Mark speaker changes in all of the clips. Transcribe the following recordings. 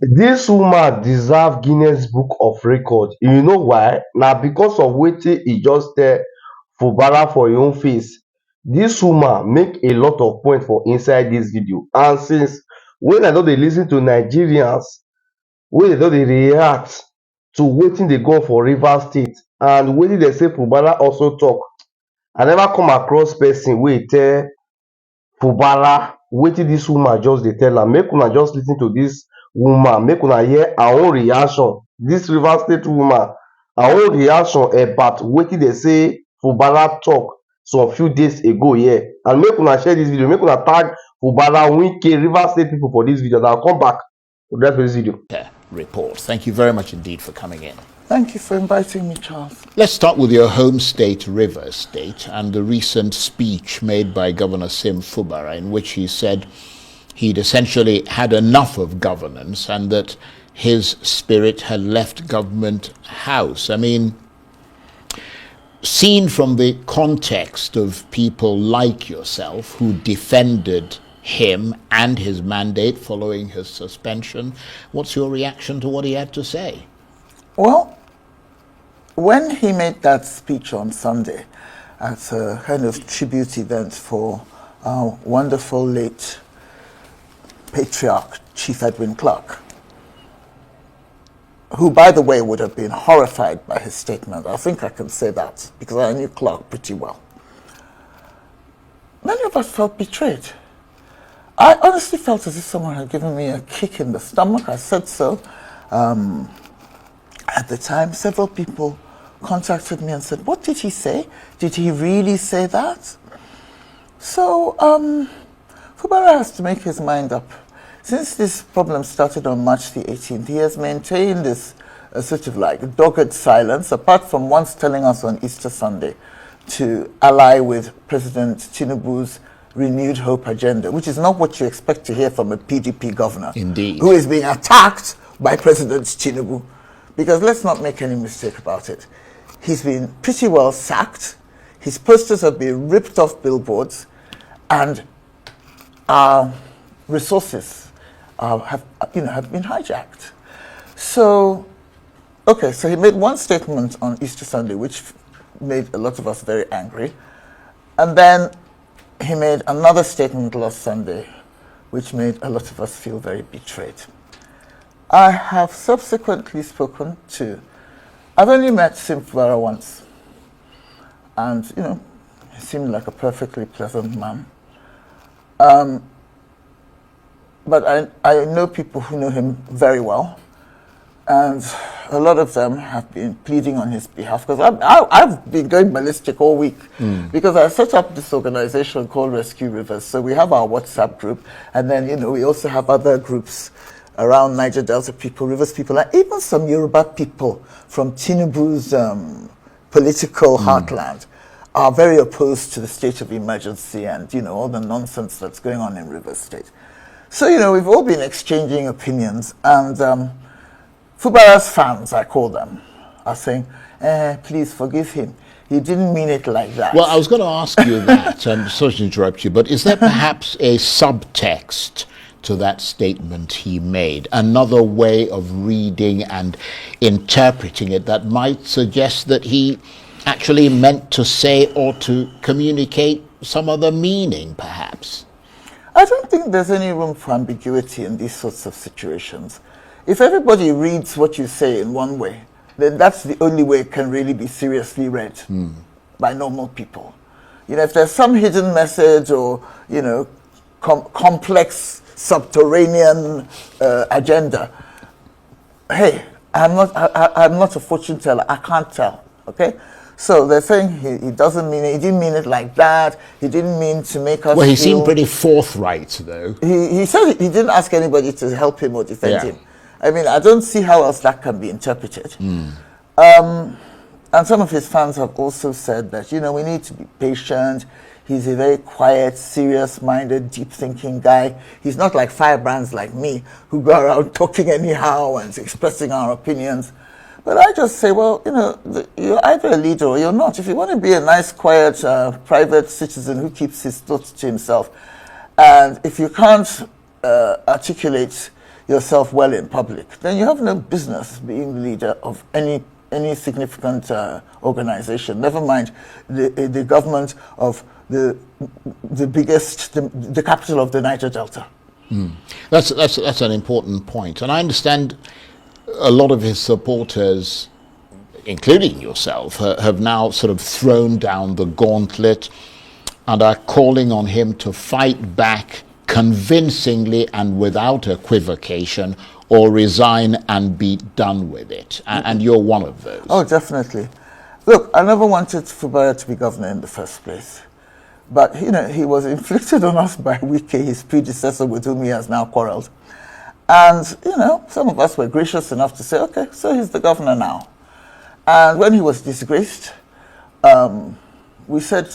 Speaker 1: Dis woman deserve Guinness Book of Record. You know why? Na because of wetin e just tell Fubara for im own face. Dis woman make a lot of point for inside dis video, and since wen I don dey lis ten to Nigerians wey dey don dey react to wetin dey go on for Rivers State and wetin dem say Fubara also talk, I never come across person wey tell Fubara wetin dis woman just dey tell am. Make una just lis ten to dis woman, make una hear her own reaction. Dis Rivers State woman, her own reaction about wetin dem say Fubara talk some few days ago here. And make una share dis video, make una tag Fubara, Wike, Rivers State people for dis video. Now come back to the rest of dis video.
Speaker 2: Report. Thank you very much indeed for coming in.
Speaker 3: Thank you for inviting me, Charles.
Speaker 2: Let's start with your home state, Rivers State, and the recent speech made by Governor Sim Fubara, in which he said he'd essentially had enough of governance and that his spirit had left government house. I mean, seen from the context of people like yourself who defended him and his mandate following his suspension, what's your reaction to what he had to say?
Speaker 3: Well, when he made that speech on Sunday at a kind of tribute event for our wonderful late patriarch, Chief Edwin Clark, who, by the way, would have been horrified by his statement. I think I can say that because I knew Clark pretty well. Many of us felt betrayed. I honestly felt as if someone had given me a kick in the stomach. I said so. At the time, several people contacted me and said, what did he say? Did he really say that? So, Fubara has to make his mind up. Since this problem started on March the 18th, he has maintained this sort of like dogged silence, apart from once telling us on Easter Sunday to ally with President Tinubu's renewed hope agenda, which is not what you expect to hear from a PDP governor.
Speaker 2: Indeed.
Speaker 3: Who is being attacked by President Tinubu. Because let's not make any mistake about it. He's been pretty well sacked. His posters have been ripped off billboards, and our resources have been hijacked. So, okay, so he made one statement on Easter Sunday, which made a lot of us very angry. And then he made another statement last Sunday, which made a lot of us feel very betrayed. I have subsequently spoken to, I've only met Sim Fubara once, and he seemed like a perfectly pleasant man. But I know people who know him very well, and a lot of them have been pleading on his behalf, because I've been going ballistic all week, because I set up this organization called Rescue Rivers. So we have our WhatsApp group, and then we also have other groups around Niger Delta people, Rivers people, and even some Yoruba people from Tinubu's political heartland are very opposed to the state of emergency and all the nonsense that's going on in Rivers State. So we've all been exchanging opinions, and Fubara's fans, I call them, are saying, please forgive him. He didn't mean it like that.
Speaker 2: Well, I was going to ask you that, and sorry to interrupt you, but is there perhaps a subtext to that statement he made, another way of reading and interpreting it that might suggest that he actually meant to say or to communicate some other meaning, perhaps?
Speaker 3: I don't think there's any room for ambiguity in these sorts of situations. If everybody reads what you say in one way, then that's the only way it can really be seriously read by normal people. If there's some hidden message or, complex subterranean agenda, hey, I'm not a fortune teller. I can't tell. Okay, so they're saying he doesn't mean it. He didn't mean it like that. He didn't mean to make us.
Speaker 2: Well, he seemed pretty forthright, though.
Speaker 3: He said he didn't ask anybody to help him or defend him. I mean, I don't see how else that can be interpreted. And some of his fans have also said that we need to be patient. He's a very quiet, serious-minded, deep-thinking guy. He's not like firebrands like me, who go around talking anyhow and expressing our opinions. But I just say, well, you're either a leader or you're not. If you want to be a nice, quiet, private citizen who keeps his thoughts to himself, and if you can't articulate, yourself well in public, then you have no business being the leader of any significant organization. Never mind the government of the biggest, the capital of the Niger Delta.
Speaker 2: That's an important point, and I understand a lot of his supporters, including yourself, have now sort of thrown down the gauntlet and are calling on him to fight back convincingly and without equivocation, or resign and be done with it. And you're one of those.
Speaker 3: Oh, definitely. Look, I never wanted Fubara to be governor in the first place. But, he was inflicted on us by Wike, his predecessor, with whom he has now quarreled. And, some of us were gracious enough to say, okay, so he's the governor now. And when he was disgraced, we said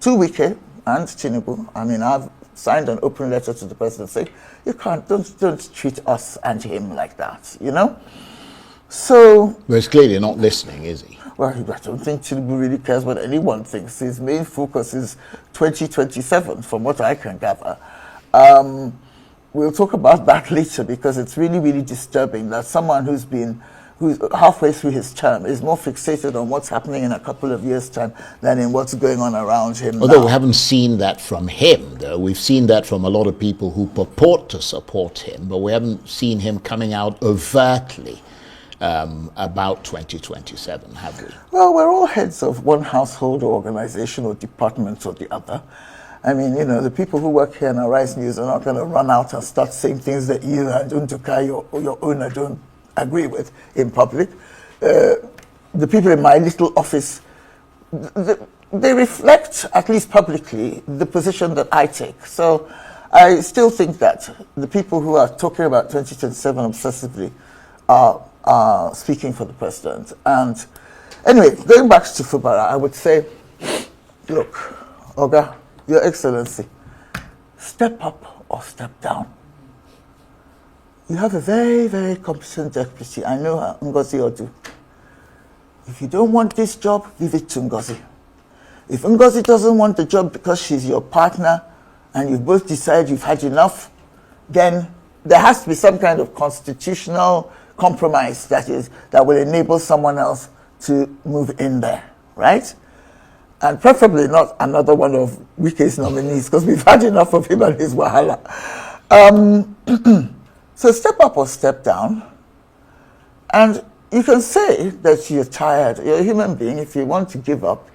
Speaker 3: to Wike and Tinubu, I've signed an open letter to the president saying, don't treat us and him like that, So...
Speaker 2: But he's clearly not listening, is he?
Speaker 3: Well, I don't think Tinubu really cares what anyone thinks. His main focus is 2027, from what I can gather. We'll talk about that later, because it's really, really disturbing that someone who's halfway through his term is more fixated on what's happening in a couple of years' time than in what's going on around him.
Speaker 2: Although
Speaker 3: now.
Speaker 2: We haven't seen that from him, though. We've seen that from a lot of people who purport to support him, but we haven't seen him coming out overtly about 2027, have we?
Speaker 3: Well, we're all heads of one household or organization or department or the other. The people who work here in Arise News are not going to run out and start saying things that you and Untuka, your owner, don't agree with in public. The people in my little office, they reflect, at least publicly, the position that I take. So I still think that the people who are talking about 2027 obsessively are speaking for the president. And anyway, going back to Fubara, I would say, look, Oga, Your Excellency, step up or step down. You have a very, very competent deputy. I know her, Ngozi Odu. If you don't want this job, give it to Ngozi. If Ngozi doesn't want the job because she's your partner and you've both decided you've had enough, then there has to be some kind of constitutional compromise that will enable someone else to move in there, right? And preferably not another one of Wike's nominees, because we've had enough of him and his wahala. So step up or step down. And you can say that you're tired. You're a human being. If you want to give up,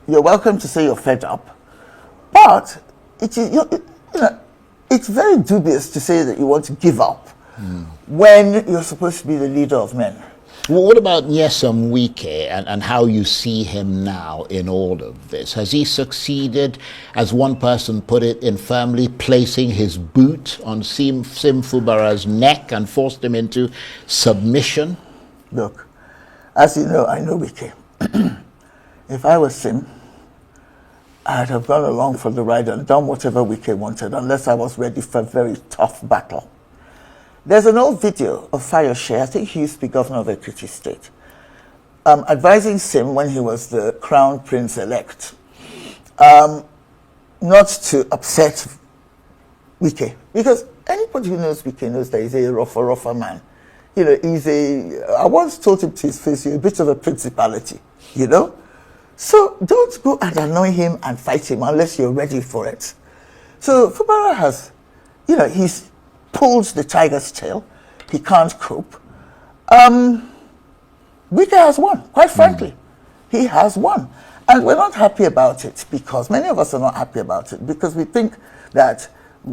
Speaker 3: you're welcome to say you're fed up. But it's very dubious to say that you want to give up when you're supposed to be the leader of men.
Speaker 2: Well, what about Nyesom Wike and how you see him now in all of this? Has he succeeded, as one person put it, in firmly placing his boot on Sim Fubara's neck and forced him into submission?
Speaker 3: Look, as you know, I know Wike. If I was Sim, I'd have gone along for the ride and done whatever Wike wanted, unless I was ready for a very tough battle. There's an old video of Fayose, I think he used to be governor of Ekiti State, advising Sim when he was the crown prince-elect not to upset Wike. Because anybody who knows Wike knows that he's a rougher man. I once told him to his face, you're a bit of a principality, So don't go and annoy him and fight him unless you're ready for it. So Fubara has, he's pulled the tiger's tail. He can't cope. Wike has won, quite frankly. He has won. And we're not happy about it because many of us are not happy about it because we think that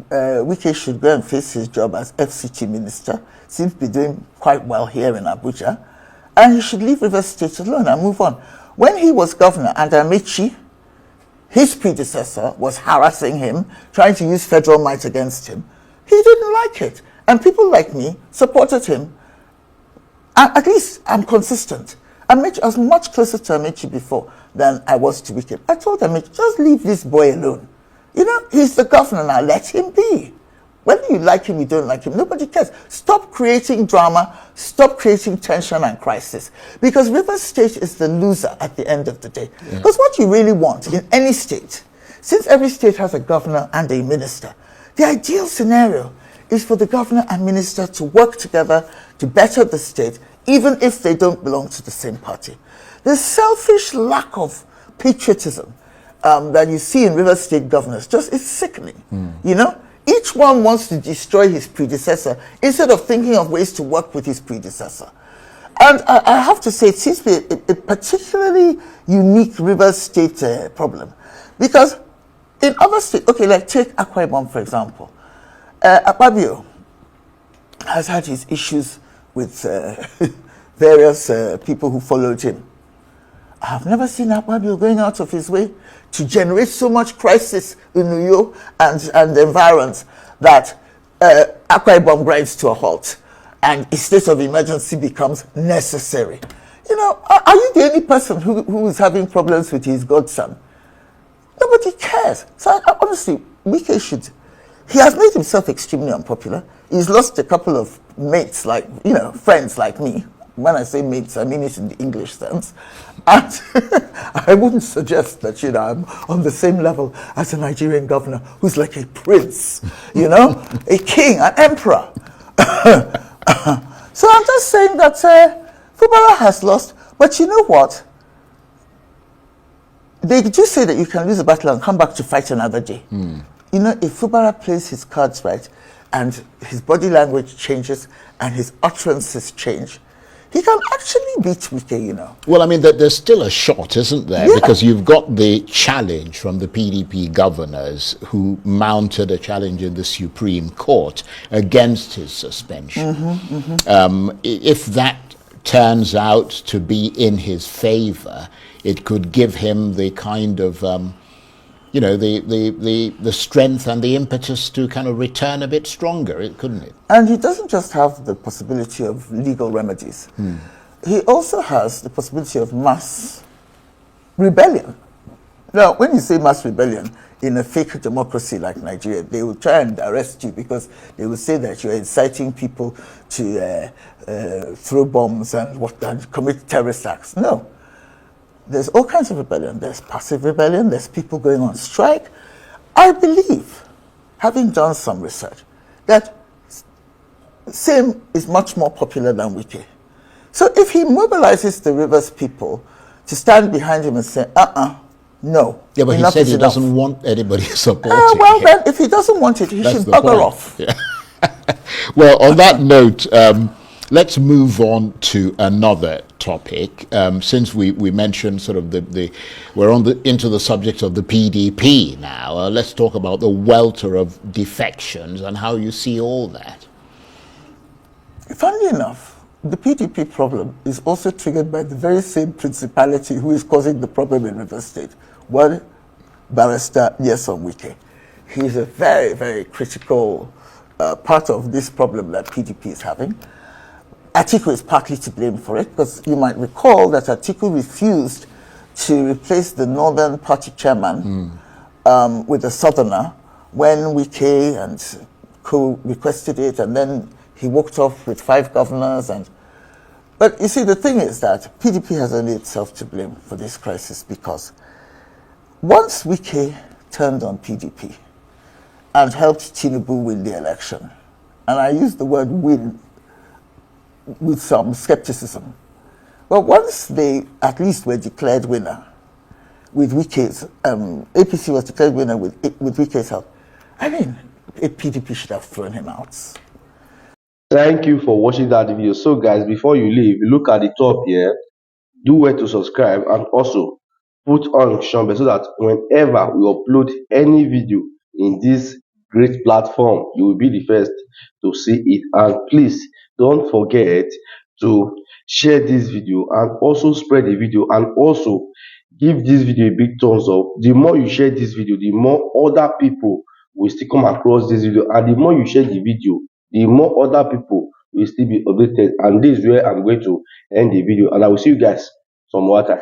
Speaker 3: Wike should go and face his job as FCT minister. Seems to be doing quite well here in Abuja. And he should leave Rivers State alone and move on. When he was governor under Amici, his predecessor was harassing him, trying to use federal might against him. He didn't like it. And people like me supported him. At least I'm consistent. I was much closer to Amici before than I was to Wike. I told Amici, just leave this boy alone. He's the governor now. Let him be. Whether you like him, you don't like him, nobody cares. Stop creating drama. Stop creating tension and crisis. Because Rivers State is the loser at the end of the day. Yeah. Because what you really want in any state, since every state has a governor and a minister, the ideal scenario is for the governor and minister to work together to better the state, even if they don't belong to the same party. The selfish lack of patriotism that you see in River State governors just is sickening. You know, each one wants to destroy his predecessor instead of thinking of ways to work with his predecessor. And I have to say, it seems to be a particularly unique River State problem, because in other states, okay, like take Akwa Ibom for example, Akpabio has had his issues with various people who followed him. I've never seen Akpabio going out of his way to generate so much crisis in Uyo and the environs that Akwa Ibom grinds to a halt and a state of emergency becomes necessary. You know, are you the only person who is having problems with his godson? Nobody cares. So honestly, Wike should. He has made himself extremely unpopular. He's lost a couple of mates, like, you know, friends like me. When I say mates, I mean it in the English sense. And I wouldn't suggest that, you know, I'm on the same level as a Nigerian governor who's like a prince, you know, a king, an emperor. So I'm just saying that Fubara has lost. But you know what? They just say that you can lose a battle and come back to fight another day. You know, if Fubara plays his cards right and his body language changes and his utterances change, he can actually beat Wike, you know.
Speaker 2: Well, I mean, there's still a shot, isn't there?
Speaker 3: Yeah.
Speaker 2: Because you've got the challenge from the PDP governors who mounted a challenge in the Supreme Court against his suspension. If that turns out to be in his favor, it could give him the kind of, you know, the strength and the impetus to kind of return a bit stronger, couldn't it?
Speaker 3: And he doesn't just have the possibility of legal remedies. He also has the possibility of mass rebellion. Now, when you say mass rebellion in a fake democracy like Nigeria, they will try and arrest you because they will say that you're inciting people to throw bombs and commit terrorist acts. No. There's all kinds of rebellion. There's passive rebellion. There's people going on strike. I believe, having done some research, that Same is much more popular than Wike. So if he mobilizes the Rivers people to stand behind him and say, no.
Speaker 2: Yeah, but he said he doesn't want anybody supporting
Speaker 3: well,
Speaker 2: him.
Speaker 3: then, if he doesn't want it, he should bugger off.
Speaker 2: Yeah. Well, on that note, let's move on to another topic. Since we mentioned sort of we're into the subject of the PDP now. Let's talk about the welter of defections and how you see all that.
Speaker 3: Funnily enough, the PDP problem is also triggered by the very same principality who is causing the problem in River State. One barrister, Nyesom Wike. He is a very, very critical part of this problem that PDP is having. Atiku is partly to blame for it, because you might recall that Atiku refused to replace the Northern Party chairman with a Southerner when Wike and co requested it, and then he walked off with 5 governors. But you see, the thing is that PDP has only itself to blame for this crisis, because once Wike turned on PDP and helped Tinubu win the election, and I use the word win with some skepticism, but once they at least were declared winner with Wike's, APC was declared winner with Wike's help, I mean, PDP should have thrown him out.
Speaker 1: Thank you for watching that video. So guys, before you leave, look at the top here, do well to subscribe and also put on notification bell so that whenever we upload any video in this great platform, you will be the first to see it. And please don't forget to share this video and also spread the video, and also give this video a big thumbs up. The more you share this video, the more other people will still come across this video, and the more you share the video, the more other people will still be updated. And this is where I'm going to end the video, and I will see you guys some more time.